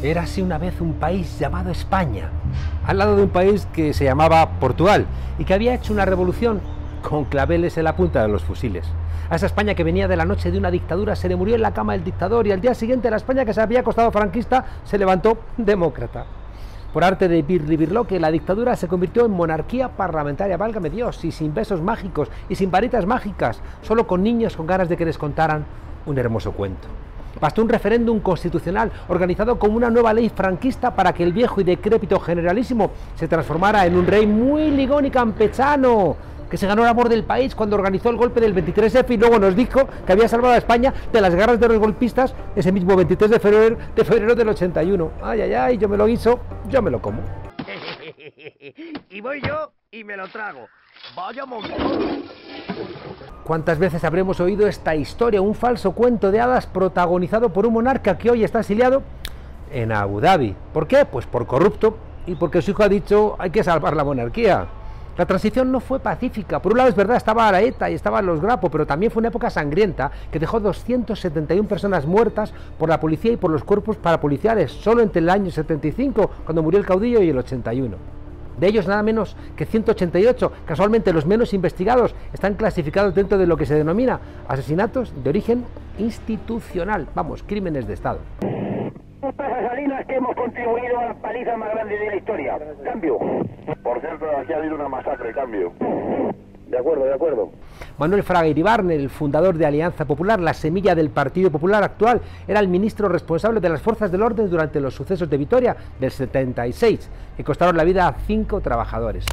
Érase una vez un país llamado España, al lado de un país que se llamaba Portugal y que había hecho una revolución con claveles en la punta de los fusiles. A esa España que venía de la noche de una dictadura se le murió en la cama el dictador y al día siguiente la España que se había acostado franquista se levantó demócrata. Por arte de Birlibirloque, la dictadura se convirtió en monarquía parlamentaria, válgame Dios, y sin besos mágicos y sin varitas mágicas, solo con niños con ganas de que les contaran un hermoso cuento. Bastó un referéndum constitucional organizado como una nueva ley franquista para que el viejo y decrépito generalísimo se transformara en un rey muy ligón y campechano, que se ganó el amor del país cuando organizó el golpe del 23F y luego nos dijo que había salvado a España de las garras de los golpistas ese mismo 23 de febrero del 81. Ay, ay, ay, yo me lo guiso, yo me lo como. Y voy yo y me lo trago. Vaya montón. ¿Cuántas veces habremos oído esta historia, un falso cuento de hadas protagonizado por un monarca que hoy está exiliado en Abu Dhabi? ¿Por qué? Pues por corrupto y porque su hijo ha dicho hay que salvar la monarquía. La transición no fue pacífica. Por un lado es verdad, estaba la ETA y estaban los Grapo, pero también fue una época sangrienta que dejó 271 personas muertas por la policía y por los cuerpos parapoliciales, solo entre el año 75, cuando murió el caudillo, y el 81. De ellos nada menos que 188, casualmente los menos investigados, están clasificados dentro de lo que se denomina asesinatos de origen institucional, vamos, crímenes de Estado. Salinas que hemos contribuido a la paliza más grande de la historia. Cambio. Por cierto, aquí ha habido una masacre, cambio. De acuerdo, de acuerdo. Manuel Fraga Iribarne, el fundador de Alianza Popular, la semilla del Partido Popular actual, era el ministro responsable de las fuerzas del orden durante los sucesos de Vitoria del 76, que costaron la vida a 5 trabajadores.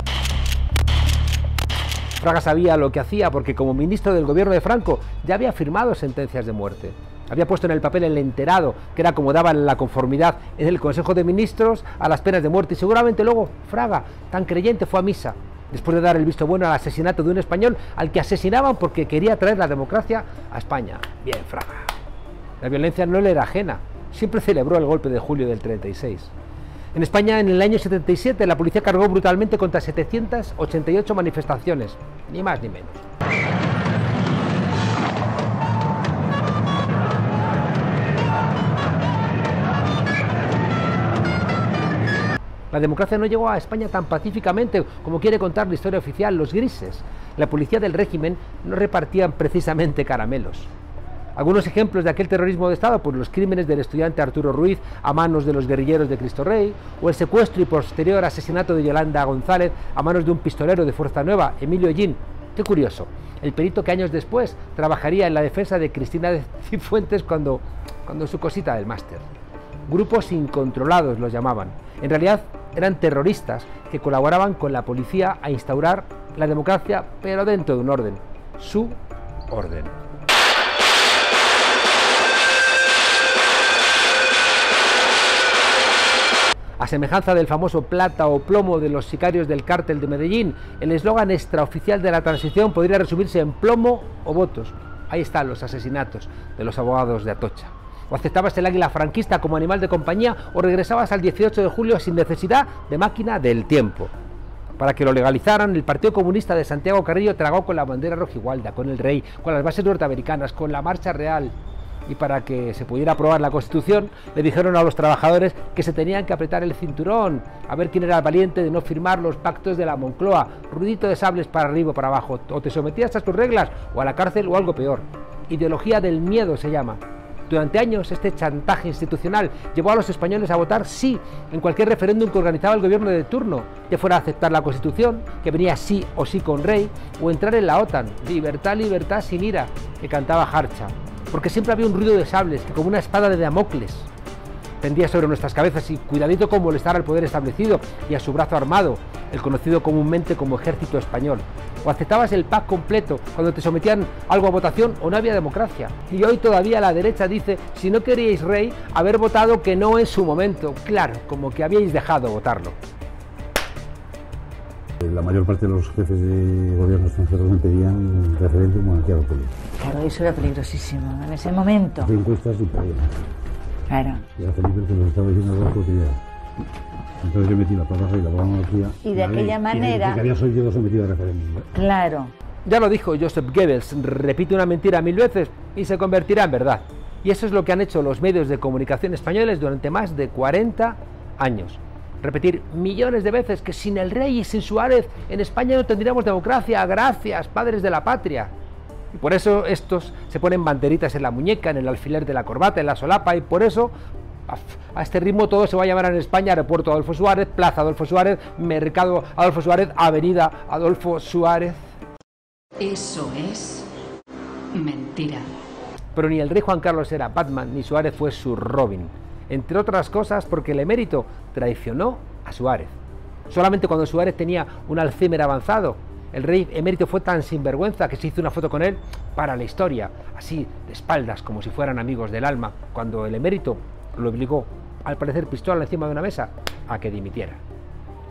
Fraga sabía lo que hacía porque como ministro del gobierno de Franco ya había firmado sentencias de muerte. Había puesto en el papel el enterado, que era como daban la conformidad en el Consejo de Ministros a las penas de muerte, y seguramente luego Fraga, tan creyente, fue a misa, después de dar el visto bueno al asesinato de un español al que asesinaban porque quería traer la democracia a España. Bien, Fraga. La violencia no le era ajena, siempre celebró el golpe de julio del 36. En España, en el año 77, la policía cargó brutalmente contra 788 manifestaciones, ni más ni menos. La democracia no llegó a España tan pacíficamente como quiere contar la historia oficial, los grises. La policía del régimen no repartían precisamente caramelos. Algunos ejemplos de aquel terrorismo de Estado, pues los crímenes del estudiante Arturo Ruiz a manos de los guerrilleros de Cristo Rey, o el secuestro y posterior asesinato de Yolanda González a manos de un pistolero de Fuerza Nueva, Emilio Ellín. Qué curioso, el perito que años después trabajaría en la defensa de Cristina de Cifuentes cuando su cosita del máster. Grupos incontrolados los llamaban. En realidad eran terroristas que colaboraban con la policía a instaurar la democracia, pero dentro de un orden, su orden. A semejanza del famoso plata o plomo de los sicarios del cártel de Medellín, el eslogan extraoficial de la transición podría resumirse en plomo o votos. Ahí están los asesinatos de los abogados de Atocha. O aceptabas el águila franquista como animal de compañía o regresabas al 18 de julio sin necesidad de máquina del tiempo. Para que lo legalizaran, el Partido Comunista de Santiago Carrillo tragó con la bandera rojigualda, con el rey, con las bases norteamericanas, con la marcha real. Y para que se pudiera aprobar la Constitución, le dijeron a los trabajadores que se tenían que apretar el cinturón, a ver quién era el valiente de no firmar los pactos de la Moncloa, ruidito de sables para arriba o para abajo, o te sometías a tus reglas, o a la cárcel o algo peor. Ideología del miedo se llama. Durante años este chantaje institucional llevó a los españoles a votar sí en cualquier referéndum que organizaba el gobierno de turno, ya fuera a aceptar la Constitución, que venía sí o sí con rey, o entrar en la OTAN, libertad, libertad sin ira, que cantaba Harcha, porque siempre había un ruido de sables que como una espada de Damocles pendía sobre nuestras cabezas y cuidadito con molestar al poder establecido y a su brazo armado, el conocido comúnmente como Ejército Español. O aceptabas el pack completo cuando te sometían algo a votación o no había democracia. Y hoy todavía la derecha dice, si no queríais rey, haber votado que no es su momento. Claro, como que habíais dejado votarlo. La mayor parte de los jefes de gobierno extranjeros me pedían referéndum monarquía católica. Claro, eso era peligrosísimo en ese momento. Hacía encuestas y perdía. Claro. Y a Felipe el que nos estaba diciendo algo que entonces yo metí la plaza y la monarquía. Y de aquella manera... Que había sido sometido a referéndum. Claro. Ya lo dijo Joseph Goebbels, repite una mentira 1000 veces y se convertirá en verdad. Y eso es lo que han hecho los medios de comunicación españoles durante más de 40 años. Repetir millones de veces que sin el rey y sin Suárez en España no tendríamos democracia. Gracias, padres de la patria. Y por eso estos se ponen banderitas en la muñeca, en el alfiler de la corbata, en la solapa, y por eso a este ritmo todo se va a llamar en España Aeropuerto Adolfo Suárez, Plaza Adolfo Suárez, Mercado Adolfo Suárez, Avenida Adolfo Suárez. Eso es mentira. Pero ni el rey Juan Carlos era Batman, ni Suárez fue su Robin. Entre otras cosas porque el emérito traicionó a Suárez. Solamente cuando Suárez tenía un Alzheimer avanzado, el rey emérito fue tan sinvergüenza que se hizo una foto con él para la historia, así de espaldas, como si fueran amigos del alma, cuando el emérito lo obligó, al parecer pistola encima de una mesa, a que dimitiera.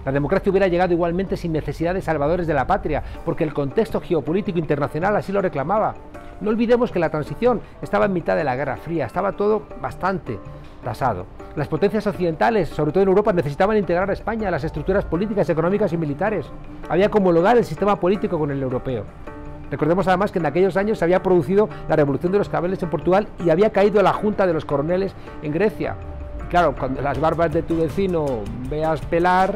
La democracia hubiera llegado igualmente sin necesidad de salvadores de la patria, porque el contexto geopolítico internacional así lo reclamaba. No olvidemos que la transición estaba en mitad de la Guerra Fría, estaba todo bastante tasado. Las potencias occidentales, sobre todo en Europa, necesitaban integrar a España a las estructuras políticas, económicas y militares. Había que homologar el sistema político con el europeo. Recordemos además que en aquellos años se había producido la revolución de los claveles en Portugal y había caído la Junta de los Coroneles en Grecia. Y claro, cuando las barbas de tu vecino veas pelar...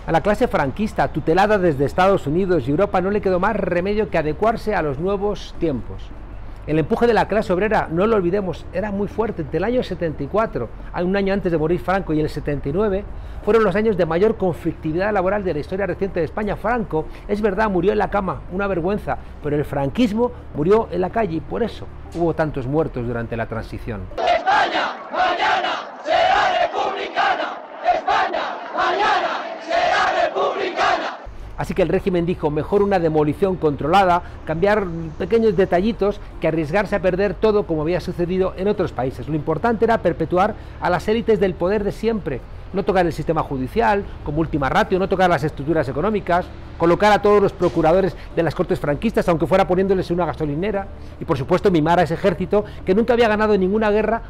A la clase franquista, tutelada desde Estados Unidos y Europa, no le quedó más remedio que adecuarse a los nuevos tiempos. El empuje de la clase obrera, no lo olvidemos, era muy fuerte. Entre el año 74, un año antes de morir Franco, y el 79, fueron los años de mayor conflictividad laboral de la historia reciente de España. Franco, es verdad, murió en la cama, una vergüenza, pero el franquismo murió en la calle y por eso hubo tantos muertos durante la transición. España mañana será republicana. España mañana será republicana. Así que el régimen dijo, mejor una demolición controlada, cambiar pequeños detallitos, que arriesgarse a perder todo como había sucedido en otros países. Lo importante era perpetuar a las élites del poder de siempre, no tocar el sistema judicial como última ratio, no tocar las estructuras económicas, colocar a todos los procuradores de las cortes franquistas, aunque fuera poniéndoles una gasolinera, y por supuesto mimar a ese ejército que nunca había ganado ninguna guerra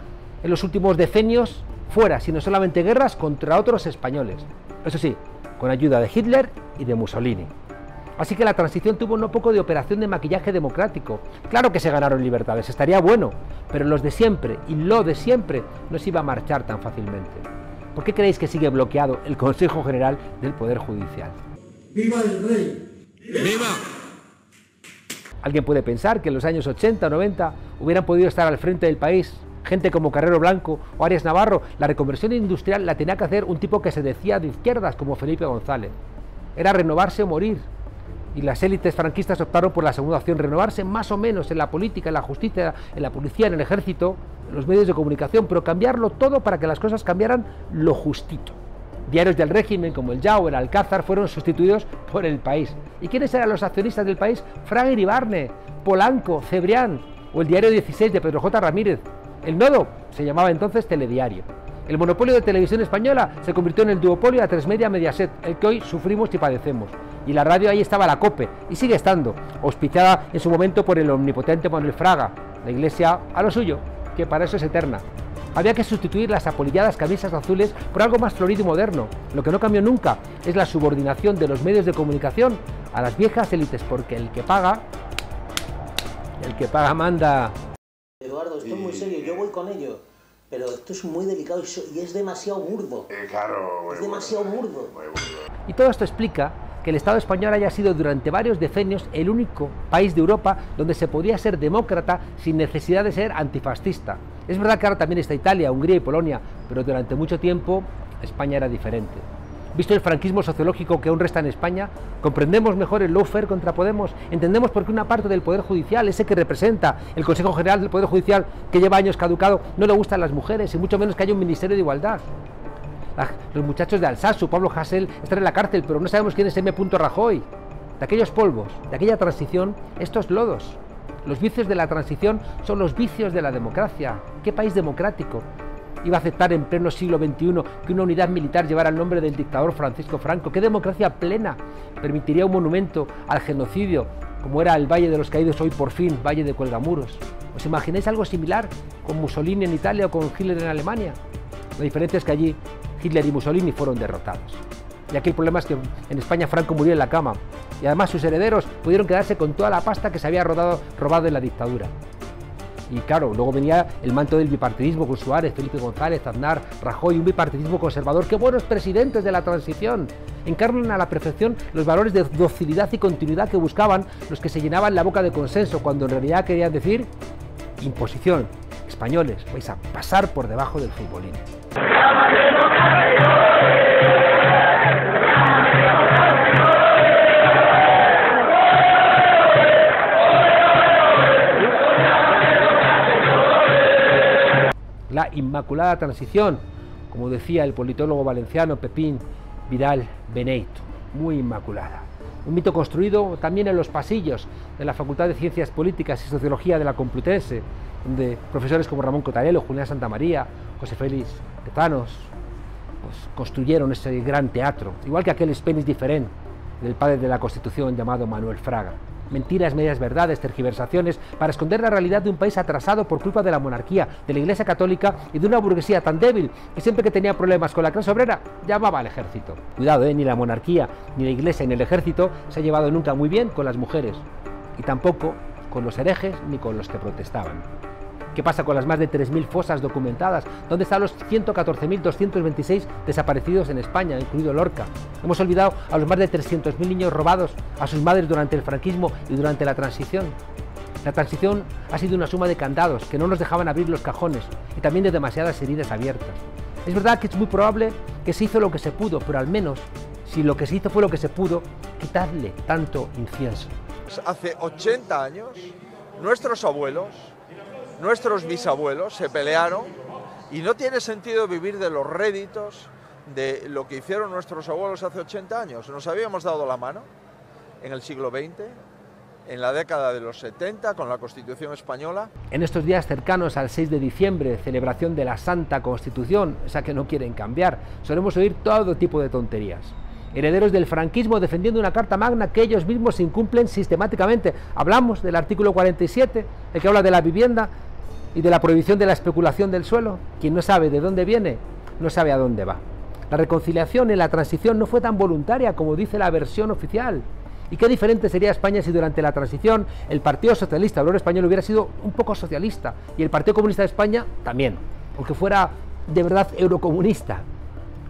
en los últimos decenios fuera, sino solamente guerras contra otros españoles. Eso sí, con ayuda de Hitler y de Mussolini. Así que la transición tuvo no poco de operación de maquillaje democrático. Claro que se ganaron libertades, estaría bueno, pero los de siempre y lo de siempre no se iba a marchar tan fácilmente. ¿Por qué creéis que sigue bloqueado el Consejo General del Poder Judicial? ¡Viva el rey! ¡Viva! Alguien puede pensar que en los años 80 o 90 hubieran podido estar al frente del país gente como Carrero Blanco o Arias Navarro. La reconversión industrial la tenía que hacer un tipo que se decía de izquierdas como Felipe González. Era renovarse o morir. Y las élites franquistas optaron por la segunda opción, renovarse más o menos en la política, en la justicia, en la policía, en el ejército, en los medios de comunicación, pero cambiarlo todo para que las cosas cambiaran lo justito. Diarios del régimen como el Ya o el Alcázar fueron sustituidos por El País. ¿Y quiénes eran los accionistas del País? Fraga Iribarne, Polanco, Cebrián o el Diario 16 de Pedro J. Ramírez. El Nodo se llamaba entonces Telediario. El monopolio de televisión española se convirtió en el duopolio A3 Media Mediaset, el que hoy sufrimos y padecemos. Y la radio, ahí estaba la COPE, y sigue estando, auspiciada en su momento por el omnipotente Manuel Fraga. La Iglesia a lo suyo, que para eso es eterna. Había que sustituir las apolilladas camisas azules por algo más florido y moderno. Lo que no cambió nunca es la subordinación de los medios de comunicación a las viejas élites, porque el que paga manda. Eduardo, esto es muy serio, yo voy con ello, pero esto es muy delicado y es demasiado burdo. Claro, es demasiado burdo. Y todo esto explica que el Estado español haya sido durante varios decenios el único país de Europa donde se podía ser demócrata sin necesidad de ser antifascista. Es verdad que ahora también está Italia, Hungría y Polonia, pero durante mucho tiempo España era diferente. Visto el franquismo sociológico que aún resta en España, comprendemos mejor el lawfare contra Podemos, entendemos por qué una parte del Poder Judicial, ese que representa el Consejo General del Poder Judicial, que lleva años caducado, no le gustan las mujeres, y mucho menos que haya un Ministerio de Igualdad. Los muchachos de Alsasu, Pablo Hasél, están en la cárcel, pero no sabemos quién es M. Rajoy. De aquellos polvos, de aquella transición, estos lodos. Los vicios de la transición son los vicios de la democracia. ¿Qué país democrático iba a aceptar en pleno siglo XXI que una unidad militar llevara el nombre del dictador Francisco Franco? ¿Qué democracia plena permitiría un monumento al genocidio como era el Valle de los Caídos, hoy por fin Valle de Cuelgamuros. ¿Os imagináis algo similar con Mussolini en Italia o con Hitler en Alemania? La diferencia es que allí Hitler y Mussolini fueron derrotados. Y aquí el problema es que en España Franco murió en la cama y además sus herederos pudieron quedarse con toda la pasta que se había robado en la dictadura. Y claro, luego venía el manto del bipartidismo con Suárez, Felipe González, Aznar, Rajoy, un bipartidismo conservador. ¡Qué buenos presidentes de la transición! Encarnan a la perfección los valores de docilidad y continuidad que buscaban los que se llenaban la boca de consenso, cuando en realidad querían decir imposición. Españoles, vais a pasar por debajo del futbolín. La inmaculada transición, como decía el politólogo valenciano Pepín Vidal Beneito, muy inmaculada. Un mito construido también en los pasillos de la Facultad de Ciencias Políticas y Sociología de la Complutense, donde profesores como Ramón Cotarelo, Julián Santamaría, José Félix Tezanos, pues construyeron ese gran teatro, igual que aquel Spenis Diferent del padre de la Constitución llamado Manuel Fraga. Mentiras, medias verdades, tergiversaciones para esconder la realidad de un país atrasado por culpa de la monarquía, de la Iglesia Católica y de una burguesía tan débil que siempre que tenía problemas con la clase obrera llamaba al ejército. Cuidado, ni la monarquía, ni la Iglesia, ni el ejército se ha llevado nunca muy bien con las mujeres y tampoco con los herejes ni con los que protestaban. ¿Qué pasa con las más de 3.000 fosas documentadas? ¿Dónde están los 114.226 desaparecidos en España, incluido Lorca? Hemos olvidado a los más de 300.000 niños robados a sus madres durante el franquismo y durante la transición. La transición ha sido una suma de candados que no nos dejaban abrir los cajones y también de demasiadas heridas abiertas. Es verdad que es muy probable que se hizo lo que se pudo, pero al menos, si lo que se hizo fue lo que se pudo, quitarle tanto incienso. Hace 80 años, nuestros abuelos, nuestros bisabuelos se pelearon y no tiene sentido vivir de los réditos de lo que hicieron nuestros abuelos hace 80 años. Nos habíamos dado la mano en el siglo XX, en la década de los 70, con la Constitución española. En estos días cercanos al 6 de diciembre, celebración de la Santa Constitución, esa que no quieren cambiar, solemos oír todo tipo de tonterías. Herederos del franquismo defendiendo una carta magna que ellos mismos incumplen sistemáticamente. Hablamos del artículo 47, el que habla de la vivienda y de la prohibición de la especulación del suelo. Quien no sabe de dónde viene, no sabe a dónde va. La reconciliación en la transición no fue tan voluntaria como dice la versión oficial. ¿Y qué diferente sería España si durante la transición el Partido Socialista Obrero Español hubiera sido un poco socialista y el Partido Comunista de España también, aunque fuera de verdad eurocomunista?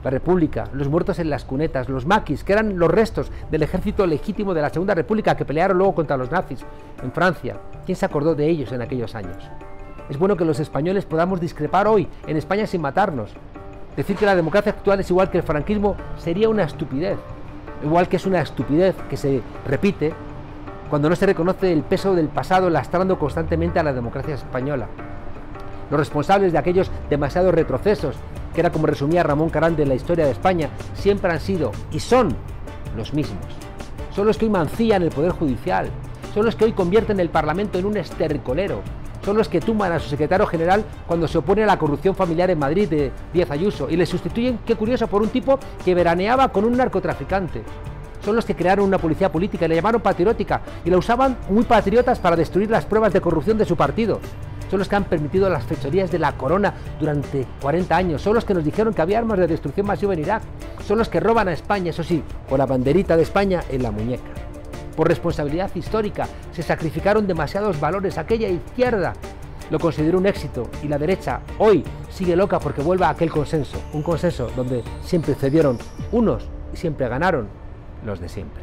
La República, los muertos en las cunetas, los maquis, que eran los restos del ejército legítimo de la Segunda República que pelearon luego contra los nazis en Francia. ¿Quién se acordó de ellos en aquellos años? Es bueno que los españoles podamos discrepar hoy en España sin matarnos. Decir que la democracia actual es igual que el franquismo sería una estupidez. Igual que es una estupidez que se repite cuando no se reconoce el peso del pasado lastrando constantemente a la democracia española. Los responsables de aquellos demasiados retrocesos, que era como resumía Ramón Carande en la historia de España, siempre han sido y son los mismos. Son los que hoy mancillan el Poder Judicial, son los que hoy convierten el Parlamento en un estercolero, son los que tumban a su secretario general cuando se opone a la corrupción familiar en Madrid de Díaz Ayuso y le sustituyen, qué curioso, por un tipo que veraneaba con un narcotraficante. Son los que crearon una policía política y la llamaron patriótica y la usaban muy patriotas para destruir las pruebas de corrupción de su partido. Son los que han permitido las fechorías de la corona durante 40 años. Son los que nos dijeron que había armas de destrucción masiva en Irak. Son los que roban a España, eso sí, con la banderita de España en la muñeca. Por responsabilidad histórica se sacrificaron demasiados valores. Aquella izquierda lo consideró un éxito y la derecha hoy sigue loca porque vuelva a aquel consenso. Un consenso donde siempre cedieron unos y siempre ganaron los de siempre.